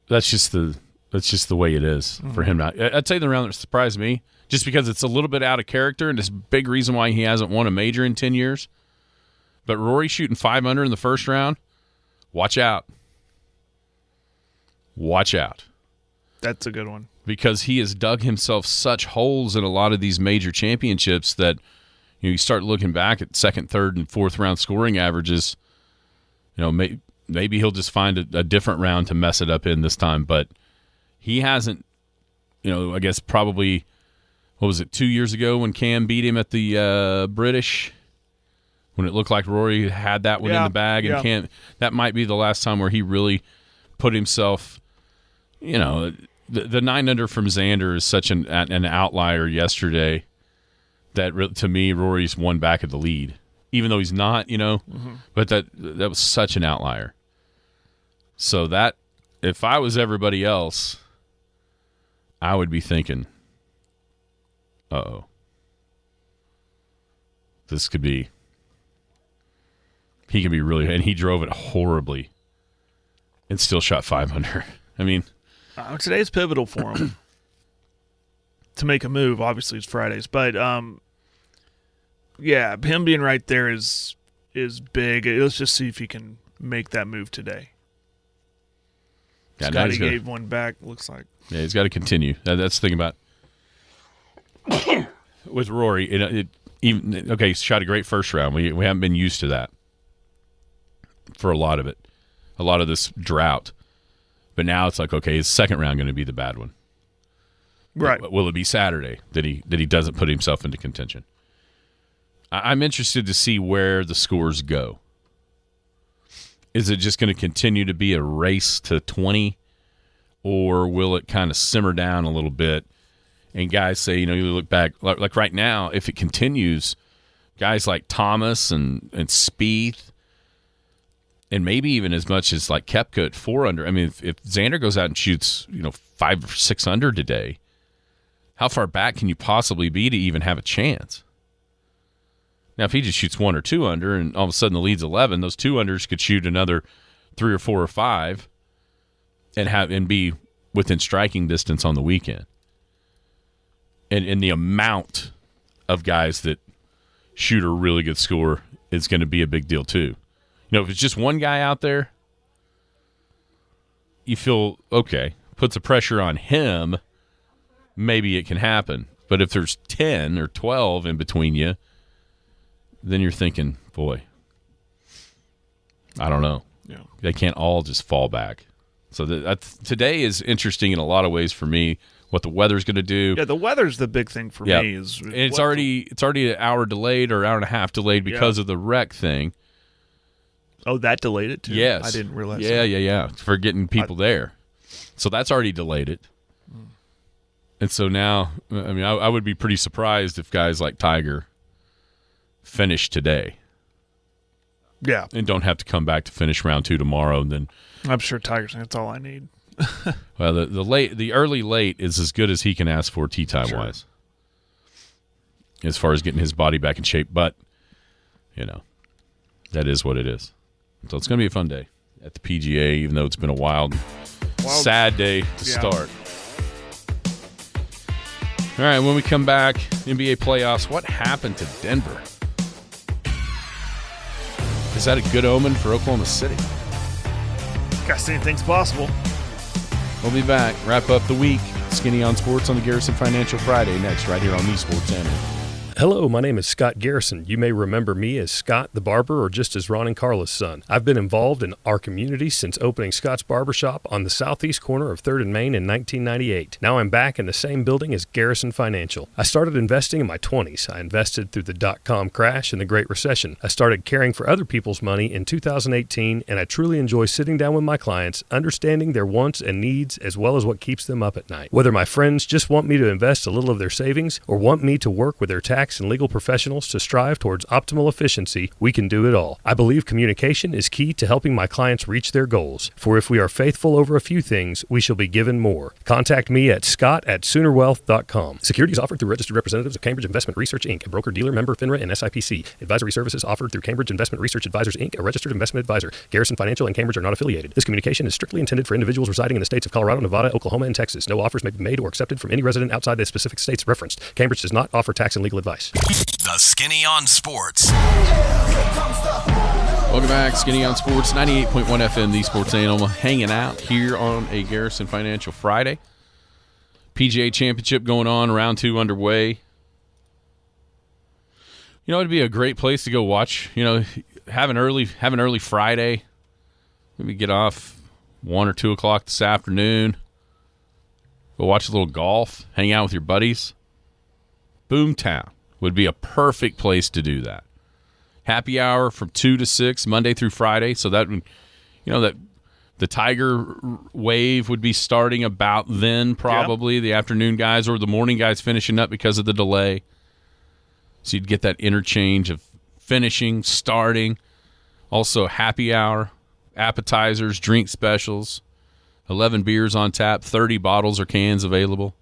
That's just the way it is for him. I'd say the round that surprised me, just because it's a little bit out of character, and it's a big reason why he hasn't won a major in 10 years. But Rory shooting 5 under in the first round, watch out. Watch out. That's a good one. Because he has dug himself such holes in a lot of these major championships that you start looking back at second, third, and fourth round scoring averages. Maybe he'll just find a different round to mess it up in this time. But he hasn't, I guess probably, 2 years ago when Cam beat him at the British, when it looked like Rory had that one in the bag, and Cam, that might be the last time where he really put himself, the 9 under from Xander is such an outlier yesterday that to me, Rory's one back of the lead, even though he's not, but that was such an outlier. So that, if I was everybody else, I would be thinking, this could be, he could be really, and he drove it horribly and still shot 5 under. I mean, today's pivotal for him to make a move. Obviously, it's Fridays, but him being right there is big. Let's just see if he can make that move today. Yeah, Scotty gave one back. Looks like. Yeah, he's got to continue. That's the thing about with Rory. He shot a great first round. We haven't been used to that for a lot of it, a lot of this drought. But now it's like, okay, is second round going to be the bad one? Right. Will it be Saturday that he doesn't put himself into contention? I'm interested to see where the scores go. Is it just going to continue to be a race to 20, or will it kind of simmer down a little bit? And guys say, you look back, like right now, if it continues, guys like Thomas and Spieth, and maybe even as much as like Koepka at 4 under. I mean, if Xander goes out and shoots, 5 or 6 under today, how far back can you possibly be to even have a chance? Now, if he just shoots 1 or 2 under, and all of a sudden the lead's 11, those 2 unders could shoot another 3 or 4 or 5, and be within striking distance on the weekend. And the amount of guys that shoot a really good score is going to be a big deal too. If it's just one guy out there, you feel, okay, puts the pressure on him, maybe it can happen. But if there's 10 or 12 in between you, then you're thinking, boy, I don't know. Yeah. They can't all just fall back. So today is interesting in a lot of ways for me, what the weather's going to do. Yeah, the weather's the big thing for me. And it's already an hour delayed or hour and a half delayed because of the wreck thing. Oh, that delayed it too? Yes. I didn't realize that. that. Yeah. For getting people there. So that's already delayed it. And so now, I mean, I would be pretty surprised if guys like Tiger finish today. Yeah. And don't have to come back to finish round 2 tomorrow. And then I'm sure Tiger's saying that's all I need. Well, the early late is as good as he can ask for tee time wise, as far as getting his body back in shape. But that is what it is. So it's going to be a fun day at the PGA, even though it's been a wild sad day to start. All right, when we come back, NBA playoffs. What happened to Denver? Is that a good omen for Oklahoma City? Guess anything's possible. We'll be back. Wrap up the week. Skinny on Sports on the Garrison Financial Friday next, right here on the Sports Channel. Hello, my name is Scott Garrison. You may remember me as Scott the Barber or just as Ron and Carla's son. I've been involved in our community since opening Scott's Barbershop on the southeast corner of 3rd and Main in 1998. Now I'm back in the same building as Garrison Financial. I started investing in my 20s. I invested through the dot-com crash and the Great Recession. I started caring for other people's money in 2018, and I truly enjoy sitting down with my clients, understanding their wants and needs as well as what keeps them up at night. Whether my friends just want me to invest a little of their savings or want me to work with their tax and legal professionals to strive towards optimal efficiency, we can do it all. I believe communication is key to helping my clients reach their goals. For if we are faithful over a few things, we shall be given more. Contact me at scott@soonerwealth.com. Securities offered through registered representatives of Cambridge Investment Research, Inc., a broker-dealer member FINRA and SIPC. Advisory services offered through Cambridge Investment Research Advisors, Inc., a registered investment advisor. Garrison Financial and Cambridge are not affiliated. This communication is strictly intended for individuals residing in the states of Colorado, Nevada, Oklahoma, and Texas. No offers may be made or accepted from any resident outside the specific states referenced. Cambridge does not offer tax and legal advice. The Skinny on Sports. Welcome back, Skinny on Sports, 98.1 FM, the Sports Animal, hanging out here on a Garrison Financial Friday. PGA Championship going on, round 2 underway. You know, it'd be a great place to go watch. You know, have an early Friday. Maybe get off 1 or 2 o'clock this afternoon. Go watch a little golf, hang out with your buddies. Boomtown would be a perfect place to do that. Happy hour from 2 to 6, Monday through Friday. So that, you know, that the Tiger wave would be starting about then, probably. Yeah. The afternoon guys or the morning guys finishing up because of the delay. So you'd get that interchange of finishing, starting. Also happy hour, appetizers, drink specials, 11 beers on tap, 30 bottles or cans available.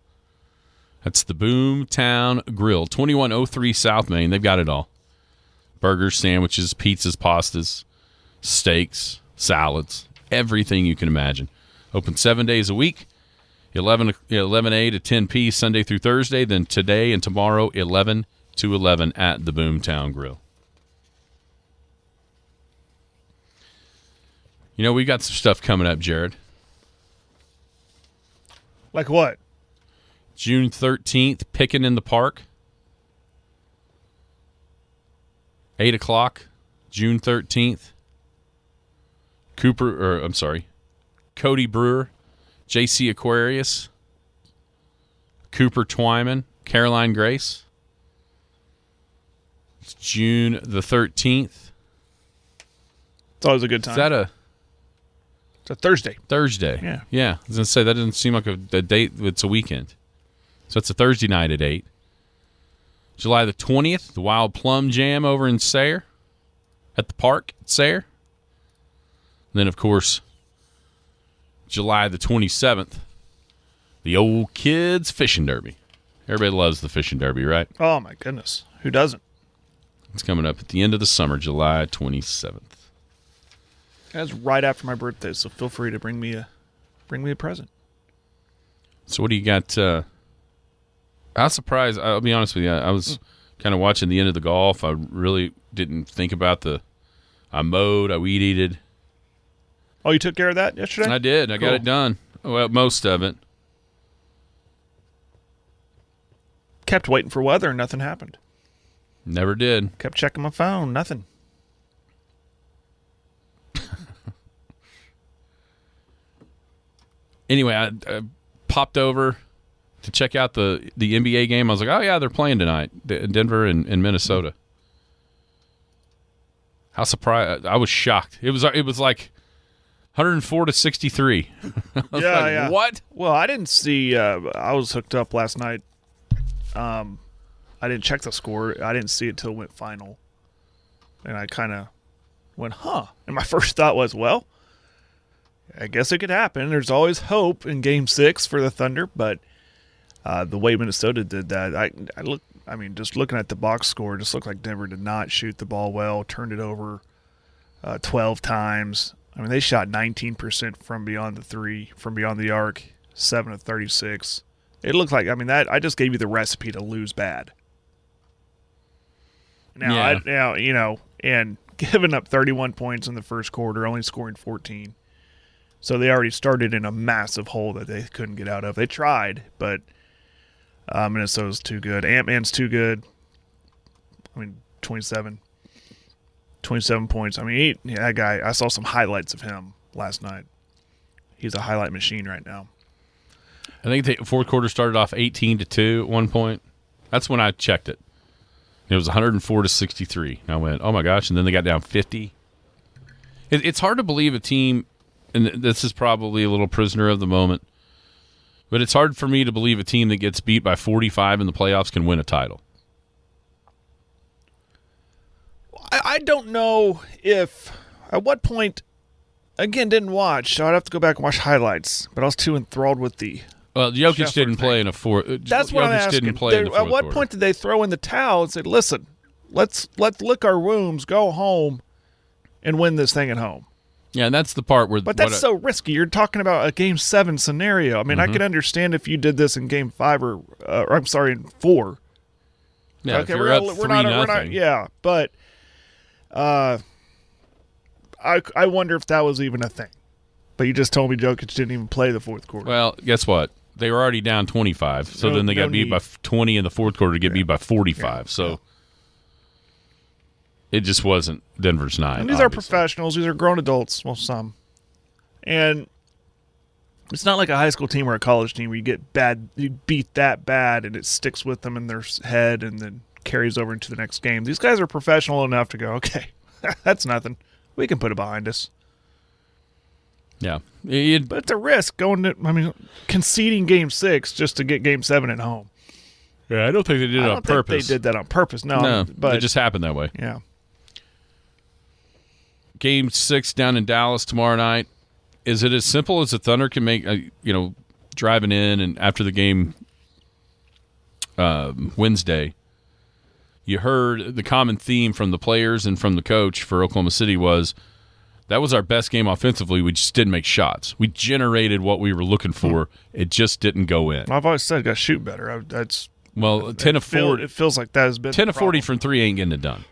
That's the Boomtown Grill, 2103 South Main. They've got it all. Burgers, sandwiches, pizzas, pastas, steaks, salads, everything you can imagine. Open 7 days a week, 11 a to 10 p, Sunday through Thursday. Then today and tomorrow, 11 to 11 at the Boomtown Grill. You know, we got some stuff coming up, Jared. Like what? June 13th, Pickin' in the Park. 8 o'clock, June 13th. Cody Brewer, JC Aquarius, Cooper Twyman, Caroline Grace. It's June the 13th. It's always a good time. It's a Thursday. Thursday. Yeah. I was going to say, that doesn't seem like a date. It's a weekend. So it's a Thursday night at 8. July the 20th, the Wild Plum Jam over in Sayre, at the park at Sayre. And then, of course, July the 27th, the Old Kids Fishing Derby. Everybody loves the Fishing Derby, right? Oh, my goodness. Who doesn't? It's coming up at the end of the summer, July 27th. That's right after my birthday, so feel free to bring me a present. So what do you got? I was surprised. I'll be honest with you. I was kind of watching the end of the golf. I really didn't think about I mowed, I weed eated. Oh, you took care of that yesterday? I did. I got it done. Well, most of it. Kept waiting for weather and nothing happened. Never did. Kept checking my phone. Nothing. Anyway, I popped over to check out the NBA game. I was like, oh, yeah, they're playing tonight, Denver and Minnesota. How surprised. I was shocked. It was like 104 to 63. Yeah. What? Well, I didn't see. I was hooked up last night. I didn't check the score. I didn't see it till it went final. And I kind of went, huh. And my first thought was, well, I guess it could happen. There's always hope in Game 6 for the Thunder, but the way Minnesota did that, just looking at the box score, it just looked like Denver did not shoot the ball well, turned it over 12 times. I mean, they shot 19% from beyond the arc, 7 of 36. It looked like, I just gave you the recipe to lose bad. And giving up 31 points in the first quarter, only scoring 14. So they already started in a massive hole that they couldn't get out of. They tried, but Minnesota's too good. Ant-Man's too good. I mean, 27 points. I mean, that guy, I saw some highlights of him last night. He's a highlight machine right now. I think the fourth quarter started off 18-2 at one point. That's when I checked it. It was 104-63. And I went, oh my gosh! And then they got down 50. It's hard to believe a team, and this is probably a little prisoner of the moment, but it's hard for me to believe a team that gets beat by 45 in the playoffs can win a title. I don't know if at what point. Again, didn't watch, so I'd have to go back and watch highlights. But I was too enthralled with the. Well, Jokic Scheffler didn't play thing. in a fourth. That's what I'm asking. Didn't play in the fourth at what quarter. point did they throw in the towel and say, "Listen, let's lick our wounds, go home, and win this thing at home"? Yeah, and that's the part where. But that's so risky. You're talking about a Game 7 scenario. I mean, I could understand if you did this in Game 5 or I'm sorry, in 4. Yeah, okay, if you're up 3-0. Yeah, but I wonder if that was even a thing. But you just told me Jokic didn't even play the fourth quarter. Well, guess what? They were already down 25, so then they got beat by 20 in the fourth quarter to get beat by 45. So it just wasn't Denver's night. And these are professionals. These are grown adults. Well, some. And it's not like a high school team or a college team where you beat that bad and it sticks with them in their head and then carries over into the next game. These guys are professional enough to go, okay, that's nothing. We can put it behind us. Yeah. But it's a risk conceding Game 6 just to get Game 7 at home. Yeah, I don't think they did it on purpose. They did that on purpose. No, but it just happened that way. Yeah. Game 6 down in Dallas tomorrow night. Is it as simple as the Thunder can make, driving in and after the game Wednesday, you heard the common theme from the players and from the coach for Oklahoma City was, that was our best game offensively. We just didn't make shots. We generated what we were looking for. It just didn't go in. I've always said, got to shoot better. 10 of 40. It feels like that has been 10 of 40 from 3 ain't getting it done.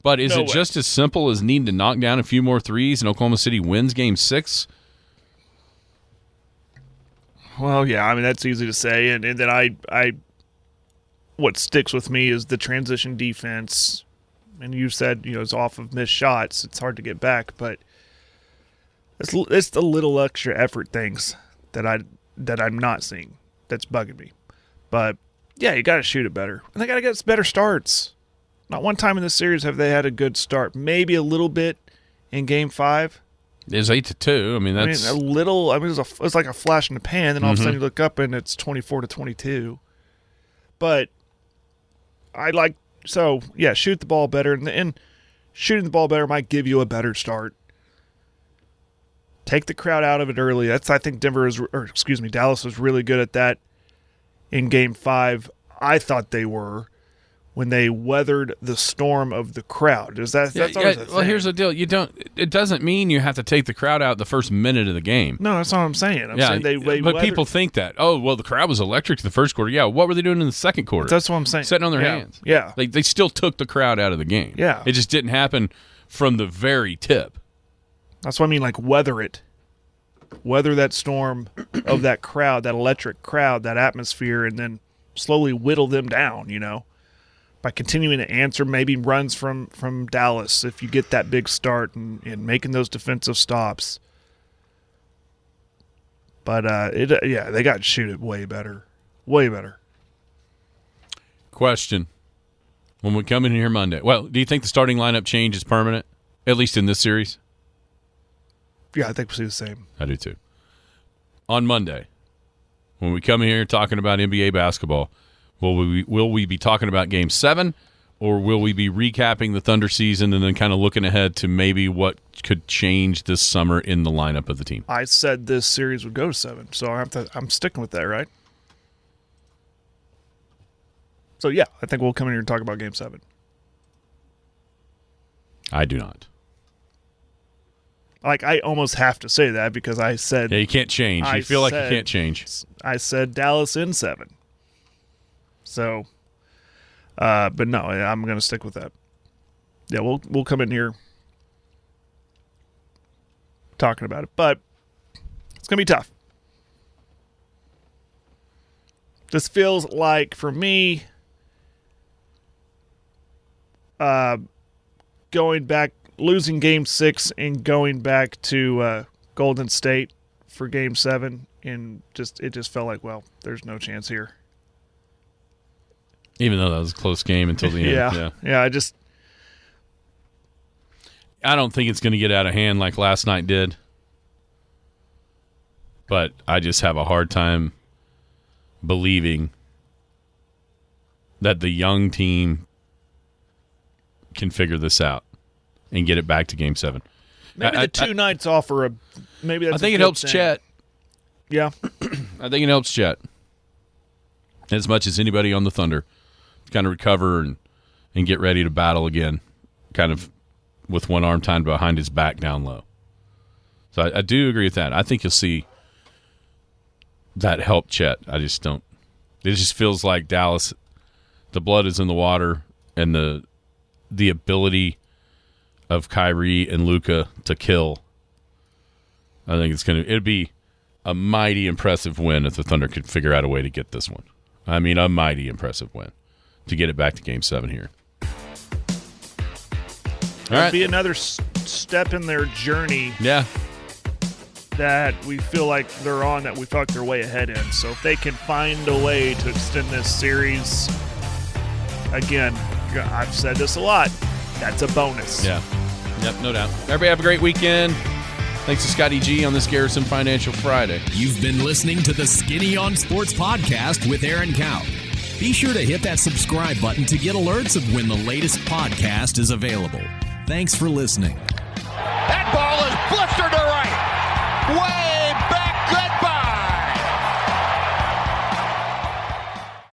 But is it just as simple as needing to knock down a few more threes and Oklahoma City wins Game 6? Well, yeah. I mean, that's easy to say. And then I what sticks with me is the transition defense. And you said, it's off of missed shots. It's hard to get back, but it's the little extra effort things that I'm not seeing that's bugging me. But yeah, you got to shoot it better, and they got to get better starts. Not one time in this series have they had a good start. Maybe a little bit in Game 5. It was 8-2. I mean, that's a little. I mean, it was like a flash in the pan. Then all of a sudden you look up and it's 24-22. But I like. So, yeah, shoot the ball better. And shooting the ball better might give you a better start. Take the crowd out of it early. I think Dallas was really good at that in Game 5. I thought they were when they weathered the storm of the crowd. That's always a thing. Well, here's the deal. It doesn't mean you have to take the crowd out the first minute of the game. No, that's not what I'm saying. I'm saying they but people think that. Oh, well, the crowd was electric in the first quarter. Yeah, what were they doing in the second quarter? That's what I'm saying. Sitting on their hands. Yeah. They still took the crowd out of the game. Yeah. It just didn't happen from the very tip. That's what I mean, like weather it. Weather that storm of that crowd, that electric crowd, that atmosphere, and then slowly whittle them down, by continuing to answer maybe runs from Dallas if you get that big start and making those defensive stops. But they got to shoot it way better. Way better. Question. When we come in here Monday, well, do you think the starting lineup change is permanent, at least in this series? Yeah, I think we'll see the same. I do too. On Monday, when we come in here talking about NBA basketball, will we be talking about Game 7, or will we be recapping the Thunder season and then kind of looking ahead to maybe what could change this summer in the lineup of the team? I said this series would go to 7, so I'm sticking with that, right? So, yeah, I think we'll come in here and talk about Game 7. I do not. I almost have to say that because I said... Yeah, you can't change. You feel like you can't change. I said Dallas in 7. So, but no, I'm going to stick with that. Yeah, we'll come in here talking about it. But It's going to be tough. This feels like, for me, going back, losing Game 6 and going back to Golden State for Game 7, and it just felt like, well, there's no chance here. Even though that was a close game until the end. Yeah. I don't think it's going to get out of hand like last night did. But I just have a hard time believing that the young team can figure this out and get it back to Game 7. Maybe the 2 nights offer maybe that's I think it helps Chet. Yeah. I think it helps Chet as much as anybody on the Thunder to kind of recover and get ready to battle again, kind of with one arm tied behind his back down low. So I do agree with that. I think you'll see that help Chet. I just don't. It just feels like Dallas, the blood is in the water, and the ability of Kyrie and Luka to kill. I think it'd be a mighty impressive win if the Thunder could figure out a way to get this one. I mean, a mighty impressive win to get it back to Game 7 here. All right. Be another step in their journey. Yeah. That we feel like they're on, that we feel like they're way ahead in. So if they can find a way to extend this series, again, I've said this a lot, that's a bonus. Yeah. Yep, no doubt. Everybody have a great weekend. Thanks to Scotty G on this Garrison Financial Friday. You've been listening to the Skinny on Sports podcast with Aaron Cow. Be sure to hit that subscribe button to get alerts of when the latest podcast is available. Thanks for listening. That ball is blistered to right. Way